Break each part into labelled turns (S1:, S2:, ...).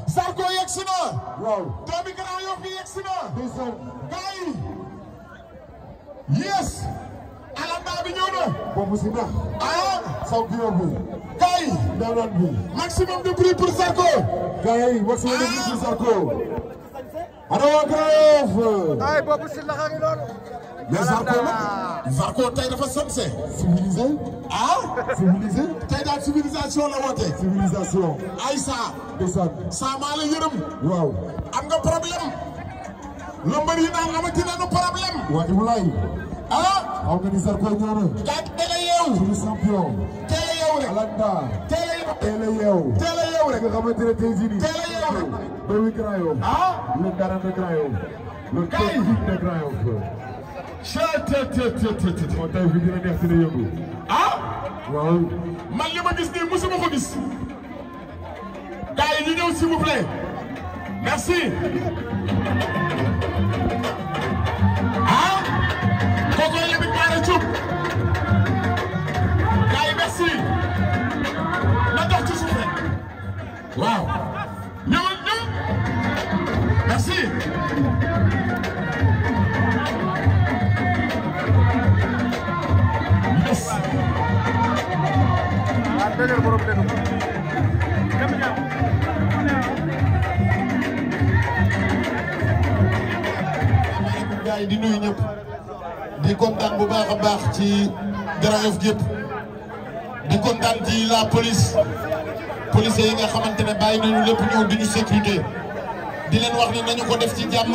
S1: Zarko yegsi na.
S2: waaw
S1: doomi Grand Yoff bi yegsi na.
S2: ndeysaan.
S1: gars yi. yes. alamba bi ñëw na.
S2: boobu si ndax.
S1: ah.
S2: champion bi.
S1: gars yi.
S2: daanaan bi.
S1: maximum de bruit pour Zarko.
S2: gars yi maximum de bruit pour Zarko. ana waa Grand Yoff.
S3: ay boobu si la xam noonu.
S1: mais Zarko nag. Zarko tey dafa samse.
S2: civilisé.
S1: ah.
S2: civilisé.
S1: tey daal civilisation la woote.
S2: civilisation.
S1: Aïssa.
S2: ndeysaan.
S1: saa maa la yërëm.
S2: waaw.
S1: am nga problème. lëmbër yi naan amati nañu problème.
S2: waa Ibrahima.
S1: ah.
S2: xam nga ni Zarko ñëw na.
S1: gaa teel a yeewu.
S2: suñu champion.
S1: teel a yeewu rek.
S2: Alanda.
S1: teel a yeewu.
S2: teel a yeewu.
S1: teel a yeewu rek.
S2: nga xamante ne tey jii nii.
S1: teel a yeewu rek.
S2: doomi Grand Yoff.
S1: ah.
S2: le dara de Grand Yoff. le
S1: Kay.
S2: technique de Grand Yoff. moo tey fi dina neex dina yëngu.
S1: ah.
S2: waaw.
S1: man li ma gis nii musuma ko gis. gars yi ñu ñëw s'il vous plaît. merci. ah. kooku la bi Baara Diop. gars yi merci. na dox ci suuf rek. waaw. ñëwal ñëw. merci. yes.
S3: ah dëgg borom dëgg.
S1: gars yi di nuyu ñëpp di kontaan bu baax a baax ci Grand Yoff gépp di kontaan ci la police policiers yi nga xamante ne bàyyi nañu lépp ñëw di ñu sécurité di leen wax ne nañu ko def ci jàmm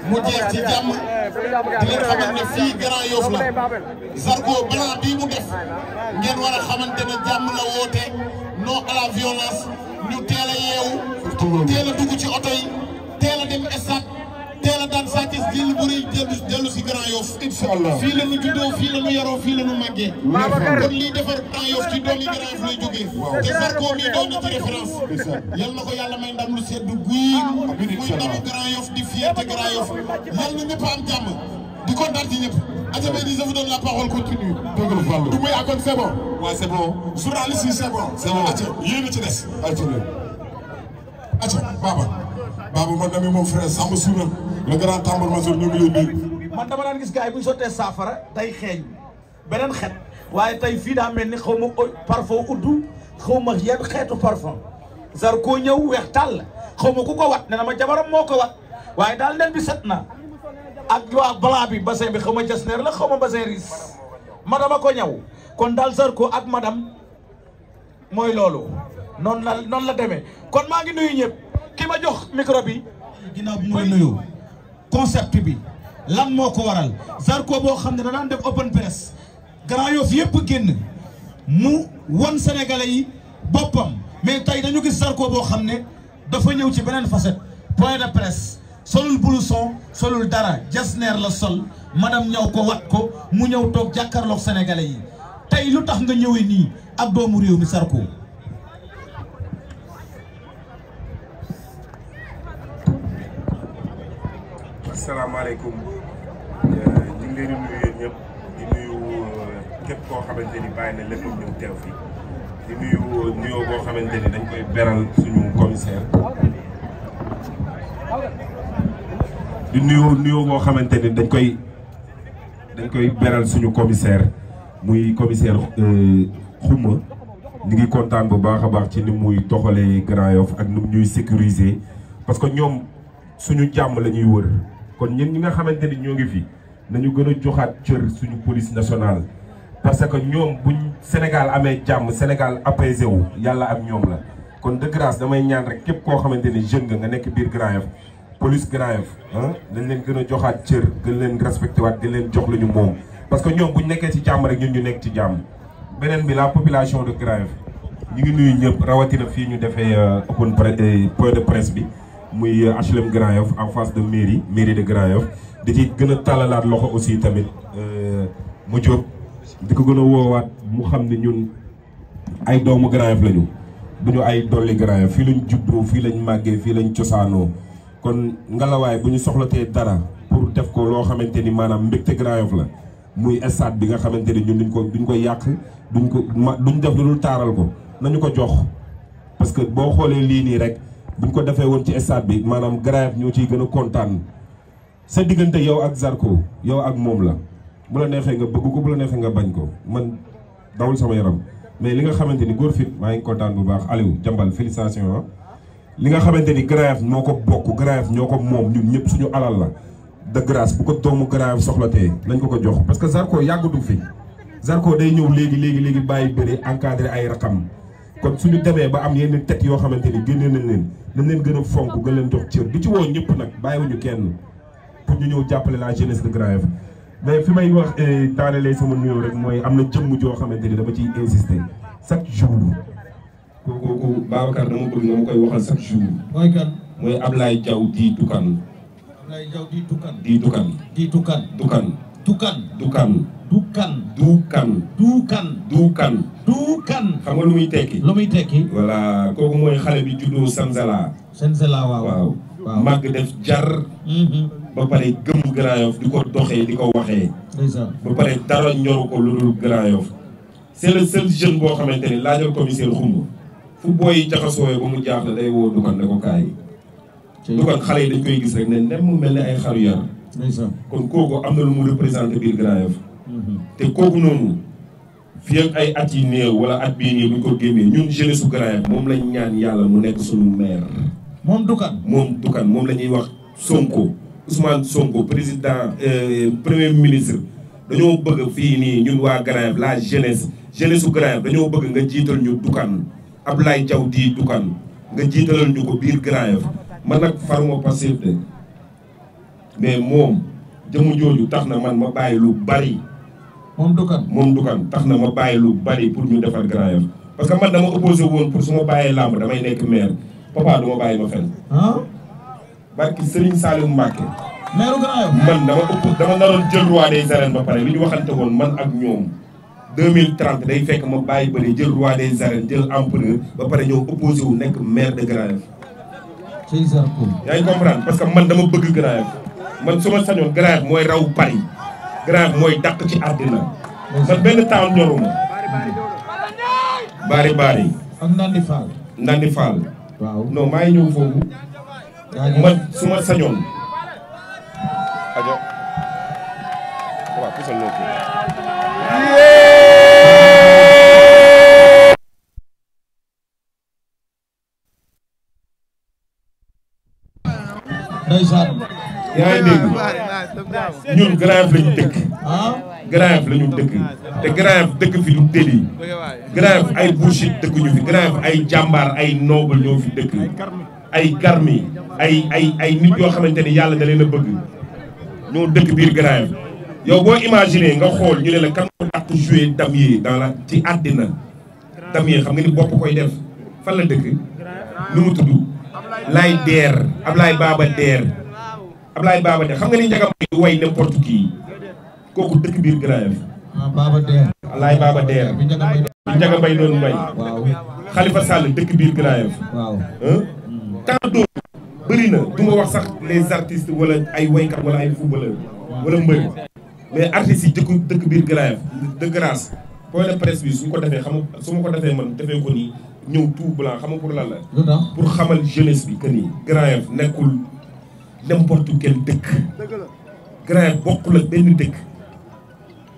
S1: mu jeex ci jàmm di leen xamal ne fii Grand Yoff la Zarko blanc bii mu def ngeen war a xamante ne jàmm la woote non à la violence ñu teel a yeewu teel a dugg ci oto yi teel a dem stade teel a daan Sa Thiès jël bu rëy dellu si Grand Yoff.
S2: incha allah
S1: fii la ñu juddoo fii la ñu yaroo fii la ñu màggee. kon lii defar Grand Yoff ci doomi Grand Yoff lay jógee. te Zarko mii doon na ci référence. yal na ko yàlla may ndam lu sedd guy. muy ndamu Grand Yoff di fierté Grand Yoff. yal na ñëpp am jàmm. di kontaan ci ñëpp. Adja Mbaye je vous donne la parole continue.
S2: dëgg la Fallou.
S1: du muy akon c'est bon.
S2: waaw c'est bon.
S1: journaliste yi c'est bon.
S2: c'est bon.
S1: Adja yéen a ci des.
S2: Adja.
S1: Adja Baba. Baba man dami moom frère Samba Souna le grand tambour-major ñu ngi lay nuyu.
S3: man dama daan gis gars yi bu ñu sottee saafara day xeeñ beneen xet waaye tey fii daa mel ni xaw ma parfum uddu xaw ma yan xeetu parfum Zarko ñëw weex tàll xaw ma ku ko wat ne na ma jabaram moo ko wat waaye daal nen bi set na ak waa blanc bi bassin bi xaw ma jasneer la xaw ma bassin riis madama ko ñëw kon daal Zarko ak madame mooy loolu noonu la demee kon maa ngi nuyu ñëpp ki ma jox micro bi ginnaaw bi mu la nuyu concept bi lan moo ko waral Zarko boo xam ne da daan def open press Grand Yoff yëpp génn mu won sénégalais yi boppam mais tey dañu gis Zarko boo xam ne dafa ñëw ci beneen facette point de presse solul blouson solul dara jasneer la sol madame ñëw ko wat ko mu ñëw toog jàkkaarloog sénégalais yi tey lu tax nga ñëwee nii ak doomu réew mi Zarko.
S4: asalaamaaleykum ñu ngi leen di nuyu yéen ñëpp di nuyu képp koo xamante ni bàyyi na lépp ñëw teew fi di nuyu nuyoo boo xamante ni dañ koy beral suñu commissaire di nuyoo boo xamante ni dañ koy beral suñu commissaire muy commissaire Xuma ñu ngi kontaan bu baax a baax ci ni muy doxalee Grand Yoff ak ni ñuy sécuriser parce que ñoom suñu jàmm la ñuy wër. kon ñun ñi nga xamante ni ñoo ngi fi nañu gën a joxaat cër suñu police nationale parce que ñoom buñ Sénégal amee jàmm Sénégal apaisé wu yàlla ak ñoom la kon de grâce damay ñaan rek képp koo xamante ni jeune nga nekk biir Grand Yoff police Grand Yoff dañ leen gën a joxaat cër gën leen respecté waat gën leen jox lu ñu moom parce que ñoom buñ nekkee ci jàmm rek ñun ñu nekk ci jàmm beneen bi la population de Grand Yoff ñu ngi nuyu ñëpp rawatina fii ñu defee open point de presse bi muy HLM Grand Yoff en face de mairie de Grand Yoff di ci gën a tàllalaat loxo aussi tamit mu jóg di ko gën a woowaat mu xam ne ñun ay doomu Grand Yoff lañu bu ñu ay dolli Grand Yoff fii lañ juddoo fii lañ màggee fii lañ cosaanoo kon ngalawaay bu ñu soxlatee dara pour def ko loo xamante ni maanaam mbégte Grand Yoff la muy stade bi nga xamante ni ñun duñ ko yàq duñ def lu dul taaral ko nañu ko jox parce que boo xoolee lii nii rek buñ ko defee woon ci stade bi maanaam Grand Yoff ñoo ciy gën a kontaan sa diggante yow ak Zarko yow ak moom la bu la neexee nga bëgg ko bu la neexee nga bañ ko man dawul sama yaram mais li nga xamante ni góor fit maa ngi kontaan bu baax Aliou jambal félicitation li nga xamante ni Grand Yoff moo ko bokk Grand Yoff ñoo ko moom ñun ñëpp suñu alal la de grâce bu ko doomu Grand Yoff soxlatee nañ ko jox parce que Zarko yàggatu fi Zarko day ñëw léegi bàyyi bëri encadré ay rakam kon suñu demee ba am yenn tête yoo xamante ni génne nañ leen gën a fonk gën leen jox cër di ci woo ñëpp nag bàyyiwuñu kenn pour ñu ñëw jàppale la jeunesse de Grand Yoff mais fi may wax daanelee sama nuyoo rek mooy am na jëmm joo xamante ni dama ciy insister chaque jour kooku Babacar dama bëgg nga ma koy waxal chaque jour.
S2: mooy kan.
S4: mooy Ablaye Diaw di Dukan.
S2: Ablaye Diaw di Dukan.
S4: di Dukan.
S2: di Dukan.
S4: Dukan.
S2: Dukan.
S4: Dukan.
S2: Dukan.
S4: Dukan.
S2: Dukan.
S4: Dukan.
S2: Dukan.
S4: xam nga lu muy tekki.
S2: lu muy tekki.
S4: voilà kooku mooy xale bi juddoo Sanzala.
S2: Sanzala waaw.
S4: waaw màgg def jar. ba pare gëm Grand Yoff di ko doxee di ko waxee. ba pare dara ñoru ko lu dul Grand Yoff. c'est le seul jeune boo xamante ni laajal commissaire xumb fu booy jaxasooyee ba mu jaaxle day woo Dukan ne ko kaay. Dukan xale yi dañ koy gis rek ne nem mu mel ni ay xaru yar. kon kooku am na lu mu représenté biir Grand Yoff. te kooku noonu fii ak ay at yi néew wala at bii nii buñ ko génnee ñun jeunesse su Grand Yoff moom lañ ñaan yàlla mu nekk suñu maire.
S2: moom Dukan.
S4: moom la ñuy wax Sonko Ousmane Sonko président premier ministre dañoo bëgg fii nii ñun waa Grand Yoff la jeunesse su Grand Yoff dañoo bëgg nga jiital ñu Dukan Ablaye Diaw di Dukan nga jiitalal ñu ko biir Grand Yoff man nag faruma Pastef de mais moom jëmu jooju tax na man ma bàyyi lu bari.
S2: moom Dukan
S4: tax na ma bàyyi lu bari pour ñu defar Grand Yoff parce que man dama opposé woon pour su ma bàyyee làmb damay nekk maire papa du ma bàyyi ma fenn. barki Serigne Saliou Mbacké.
S2: maire Grand Yoff.
S4: man dama naroon jël roi des arènes ba pare li ñu waxante woon man ak ñoom 2030 day fekk ma bàyyi bëri jël roi des arènes jël empereur ba pare ñëw opposé wu nekk maire de Grand Yoff. yaa ngi comprendre parce que man dama bëgg Grand Yoff man su ma sañoon Grand Yoff mooy raw Paris Grand Yoff mooy dàq ci àddina man benn temps ñoruma bari
S2: ak
S4: Ndandi Fall
S2: waaw
S4: non maa ngi ñëw foofu man su ma sañoon ajo waaw pusal noo ko
S2: ndeysaan
S4: yaa ngi dégg ñun Grand Yoff lañu dëkk Grand Yoff lañu dëkk te Grand Yoff dëkk fi du déli Grand Yoff ay bullshit dëkk ñu fi Grand Yoff ay jàmbaar ay noble ñoo fi dëkk ay garmi ay nit yoo xamante ni yàlla da leen a bëgg ñoo dëkk biir Grand Yoff yow boo imaginer nga xool ñu ne la kan moo dàq jouer damier dans la ci àddina damier xam nga ni bopp koy def fan la dëkk nu mu tudd Laye Der Ablaye Baba Der xam nga ni Ndiaga Mbaye du way n'importe qui kooku dëkk biir Grand Yoff.
S2: Baba Der.
S4: Laye Baba Der bi Ndiaga Mbaye doon may.
S2: waaw
S4: Khalifa Sall dëkk biir Grand Yoff.
S2: waaw.
S4: tant d'autres bëri na du ma wax sax les artistes wala ay waykat wala ay footballeur wala mbëri mais artistes yi dëkk biir Grand Yoff de grâce point de presse bi suñ ko defee xam nga su ma ko defee man defee ko nii ñëw tout blanc xam nga pour lan la. pour xamal jeunesse bi que ni Grand Yoff nekkul n'importe quel dëkk. Grand Yoff bokkul ak benn dëkk.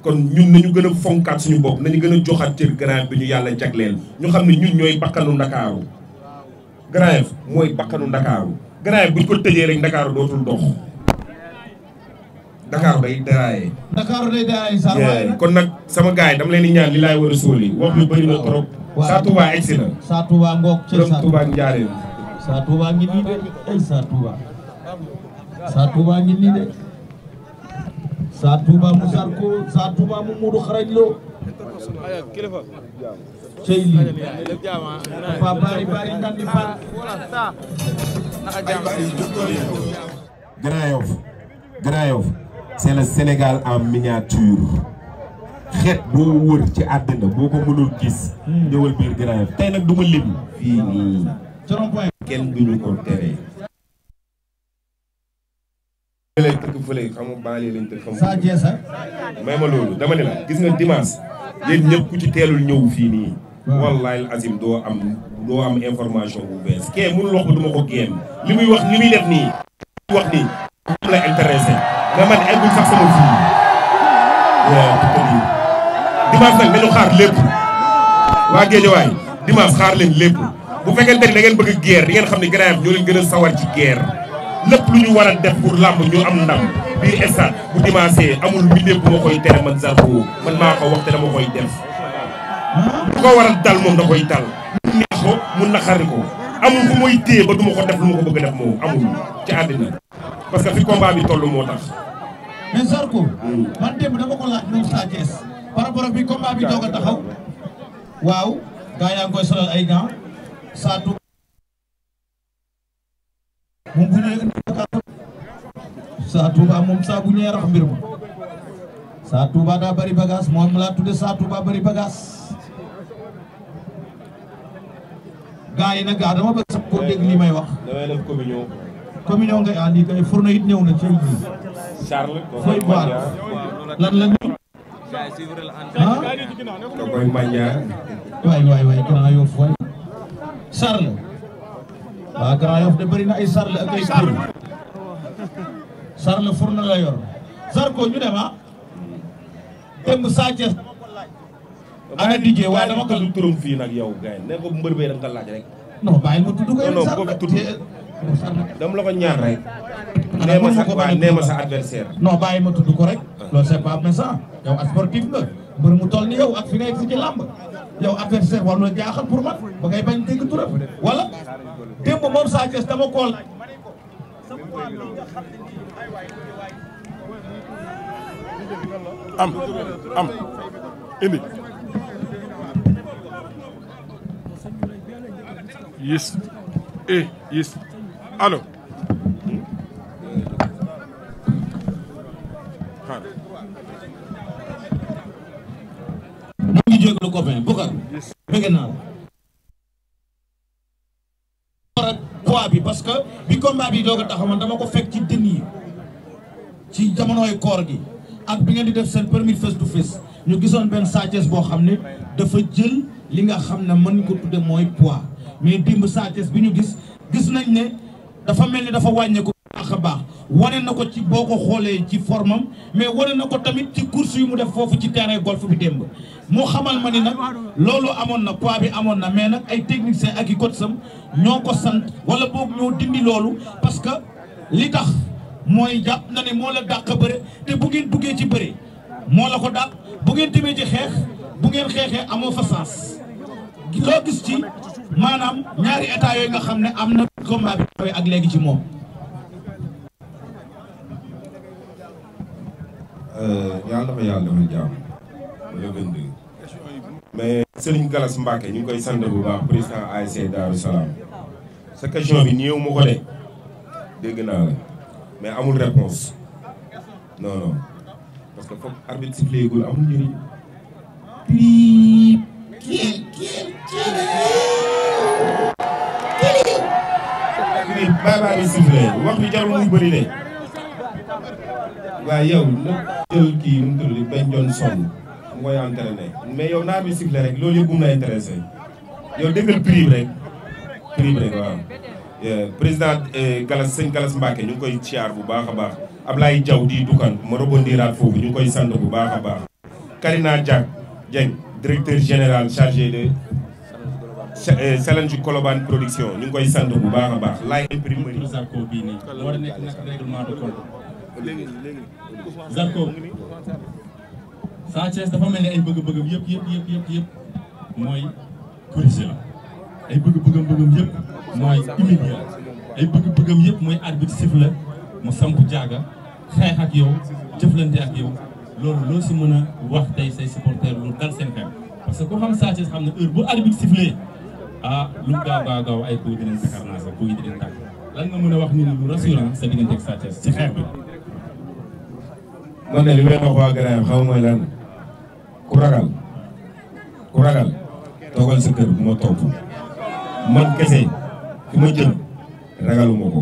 S4: kon ñun nañu gën a fonkaat suñu bopp nañu gën a joxaat cër Grand Yoff bi ñu yàlla jagleel ñu xam ne ñun ñooy bakkanu Ndakaaru. Grand Yoff mooy bakkanu Ndakaaru. Grand Yoff bu ñu ko tëjee rek Ndakaaru dootul dox. Ndakaaru day daraaye. kon nag sama gars yi dama leen di ñaan li laay war a sóoli wax bi bëri na trop. Saa Touba egsi na.
S2: Saa Touba ngoog ci
S4: Saa Touba Njaaréem.
S2: Saa Touba ngi nii de ay Saa Touba. Saa Touba ngi nii de. Saa Touba mu Zarko Saa Touba mu Modou Xarañ Lo. cey lii. Papa bari Ndandi Fall.
S4: Grand Yoff c'est le Sénégal en miniature. xeet boo wër ci àddina boo ko mënul gis. ñëwal biir Grand Yoff tey nag du ma lim. fii nii kenn duñu ko tere. lay tëgg fële xam nga baale lañ tëgg xam nga may ma loolu dama ne la gis nga dimanche yéen ñëpp ku ci teelul ñëw fii nii wallahi azim doo am information bu bees kee mënul wax ba duma ko génn li muy wax li muy def nii wax nii am la intéressé mais man eggul sax sama fii dimanche nag dañu xaar lépp waa Géejawaay dimanche xaar leen lépp bu fekkente ni da ngeen bëgg guerre di ngeen xam ne Grand Yoff ñoo leen gën a sawar ci guerre lépp lu ñu war a def pour làmb ñu am ndam biir stade bu dimanche amul mbindeef bu ma koy tere man Zarko man maa ko wax te dama koy def bu ko war a dal moom da koy dal mu neex ko mu naqari ko amul fu muy téye ba du ma ko def lu ma ko bëgg a def moom amul ci àddina parce que fi combat bi toll moo tax.
S2: mais Zarko man démb dama ko laaj moom Sa Thiès par rapport ak bi combat bi doog a taxaw waaw gaa yaa ngi koy solal ay gants Satou moom bu ñëwee Satou Ba moom saa bu ñëwee rax mbir ma Satou Ba daa bari bagage moom laa tudde Satou Ba bari bagage gaa yi nag gaa dama bëgg sax ko dégg li may wax.
S4: damay def
S2: communion ngay andi kay fourneau it ñëw na ci ji.
S4: Charles.
S2: fooy boire lan la ñu. ah.
S4: da koy maññaar.
S2: waay Grand Yoff waay. Charles. waaw Grand Yoff de bëri na ay Charles ak ay Tour. Charles fourneau la yor. Zarko ñu dem ah. démb Sa Thiès. ana DJ waaye dama ko
S4: turam fii nag yow gars yi ne ko mbër bee da nga ko laaj rek.
S2: non bàyyi ma tudd ko
S4: non boo ko tudd dama la ko ñaan rek. nee ma sa adversaire.
S2: non bàyyi ma tudd ko rek. loolu c'est pas méchant yow sportif nga mbër mu toll ni yow ak fi nga egg si ci làmb yow adversaire war na jaaxal pour man ba ngay bañ dégg turam wala démb moom Sa Thiès dama koo laaj.
S5: am indi yes yes allo
S2: maa ngi jégalu copain Boucar bëgg naa la poids bi parce que bi combat bi doog a taxaw man dama ko fekk ci dënn yi ci jamonoy koor gi ak bi ngeen di def seen premier face to face ñu gisoon benn Sa Thiès boo xam ne dafa jël li nga xam ne mën ko tudde mooy poids mais dimb Sa Thiès bi ñu gis nañ ne dafa mel ni dafa wàññeeku baax a baax wane na ko ci boo ko xoolee ci formam mais wane na ko tamit ci course yu mu def foofu ci terrain golf bi démb moo xamal ma ni nag loolu amoon na poids bi amoon na mais nag ay techniciens ak i coach sam ñoo ko sant wala boog ñoo dindi loolu parce que li tax mooy jàpp na ne moo la dàq bëre te bu ngeen duggee ci bëre moo la ko dàq bu ngeen demee ci xeex bu ngeen xeexee amoo fa sens loo gis ci maanaam ñaari état yooyu nga xam ne am na combat bi ak léegi ci moom.
S4: yàlla dafa yàlla defal jàmm le 22 mais Serigne Galas Mbacke ñu ngi koy sant bu baax président ASC Darou Salam sa question bi néew ma ko de dégg naa la mais amul réponse non parce que foog arbitre sifflé gul amul njëriñ. baa bi sifflé wax bi jarul muy bëri de waaye yow na jël kii nu mu tudd bañ doon sonn mu koy entraîné mais yow naa bi sifflé rek loolu yëpp bu mu la intéressé yow déggal prix rek waaw. président Galas sëñ Galas Mbacke ñu ngi koy siyaar bu baax a baax Ablaye Diaw di dukan ma rebondiraat foofu ñu ngi koy sant bu baax a baax Karina Dieng directeur général chargé de Challenge Colobane production ñu ngi koy sant bu baax a baax laay imprimerie
S6: Zarko bii nii war a nekk nag règlement de compte Zarko Sa Thiès dafa mel ni ay bëgg-bëggam yëpp mooy corriger la ay bëgg-bëggam yëpp mooy humilier la ay bëgg-bëggam yëpp mooy arbitre siffle mu samp jaaga xeex ak yow jëflante ak yow loolu loo si mën a wax tey say supporters lu dal seen xel parce que ku xam Sa Thiès xam ne heure bu arbitre sifflé lu gaaw ay kuy dinañ takar naa sax kuy dinañ tàkk lan nga mën a wax ni lu rassurant sa diggante ak Sa Thiès ci xeex bi.
S4: man de li may wax waa Grand xam mooy lan ku ragal toogal sa kër bu ma topp man kese fi ma jëm ragaluma ko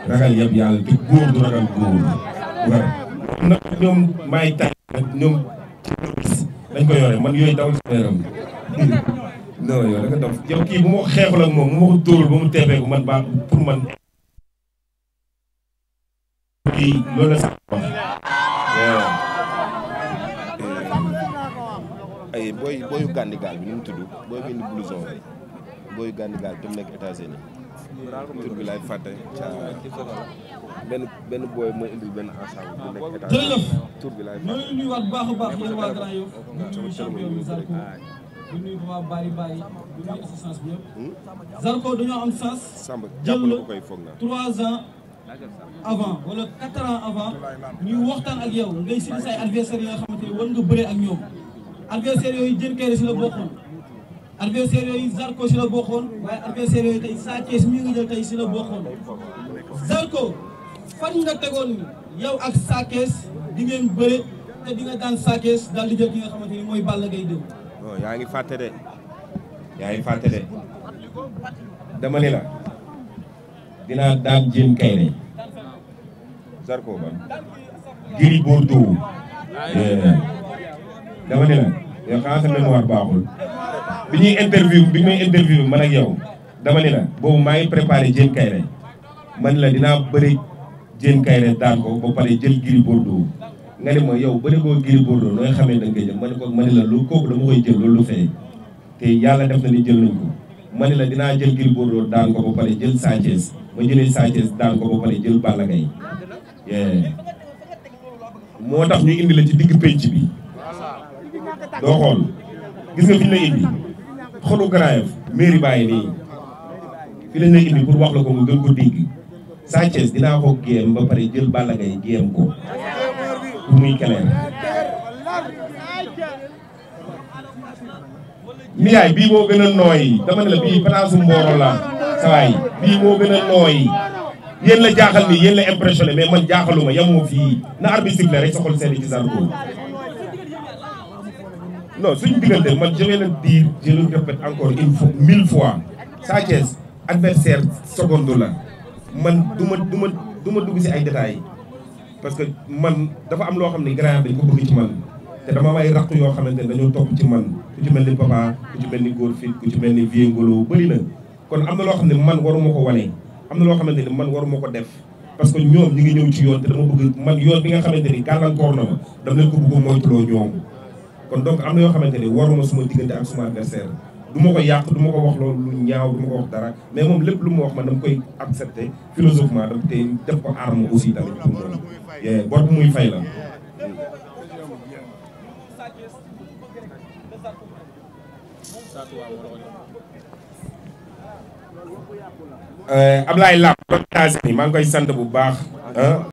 S4: ragal yëpp yàlla te góor du ragal góor war nag ñoom maay tay nag ñoom dañ ko yore man yooyu dawul sama yaram non yow da nga dof yow kii bu ma ko xeexul ak moom mu ma ko dóorul ba mu teepeeku man baax pour man kii loolu la sax wax
S7: ay booyu Gandigal bi ni mu tudd booy bi indi blouson booyu Gandigal te mu nekk États-Unis tur bi laay fàtte ca benn booy mooy indi benn ensemble bu nekk États-Unis
S6: jërëjëf
S7: tur bi laay
S6: ñooñu
S7: fàtte
S6: nuyuwaat bu baax a baax yéen waa Grand Yoff di nuyu champion bi Zarko di nuyu waa Bari Bari di nuyu assistance bi yëpp Zarko dañoo am sens
S7: Samba
S6: jël
S7: jàppale
S6: la
S7: ko koy foog naa
S6: 3 ans avant wala 4 ans avant ñuy waxtaan ak yow ngay sidi say adversaires yi nga xamante ni war nga bëree ak ñoom adversaires yooyu Diène Kaïré si la bokkoon adversaires yooyu Zarko si la bokkoon waaye adversaires yooyu tey Sa Thiès mi nga jël tey si la bokkoon Zarko fan nga tegoon ni yow ak Sa Thiès di ngeen bëre te di nga daan Sa Thiès daal di jël ki nga xamante ni mooy Balla Gaye 2.
S7: non yaa ngi fàtte de
S4: dama ne la dinaa daan Diène Kaïré
S7: Zarko ba
S4: Gris Bordeaux dama ne la yow xanaa sa mémoire baaxul bi may interview man ak yow dama ne la boobu maa ngi préparé Diène Kaïré man la dinaa bëri Diène Kaïré daan ko ba pare jël Gris Bordeaux nga ne ma yow bëri koo Gris Bordeaux nooy xamee da nga koy jël ma ne la loolu kooku dama koy jël loolu lu fee te yàlla def na ni jël nañ ko ma ne la dinaa jël Gris Bordeaux daan ko ba pare jël Sa Thiès ma jëlee Sa Thiès daan ko ba pare jël Balla Gaye moo tax ñu indi la ci digg penc bi doo xool gis nga fi ñu lay indi xolu Grand Yoff mairie bàyyi nii fi lañ lay indi pour wax la ko nga gën ko dégg Sa Thiès dinaa ko géem ba pare jël Balla Gaye géem ko pour muy clair miyaay bii moo gën a nooy dama ne la bii pataasu mbooro la sawaay bii moo gën a nooy yéen la jaaxal ni yéen la impressionné mais man jaaxaluma yamuma fii na arbitre siffle rek sa xol seeni ci Zarko non suñu diggante man je vais le dire je le répète encore 1000 fois Sa Thiès adversaire seconde la man du ma dugg si ay détails parce que man dafa am loo xam ne grand dañ ko bëgg ci man te dama am ay raq yoo xamante ne dañoo topp ci man ku ci mel ni Papa ku ci mel ni Góor Fit ku ci mel ni Vieux Ngolo bëri na kon am na loo xam ne man waruma ko wane am na loo xamante ni man waruma ko def parce que ñoom ñi ngi ñëw ci yoon te dama bëgg man yoon bi nga xamante ni gàllankoor na ma dama leen ko bëgg moytuloo ñoom kon donc am na yoo xamante ni waruma suma diggante ak suma adversaire du ma ko yàq du ma ko wax loolu lu ñaaw du ma ko wax dara mais moom lépp lu mu wax man dama koy accepter philosophiquement dama te def ko arme aussi tamit pour moom bor bu muy fay la Ablaye Lam maa ngi koy sant bu baax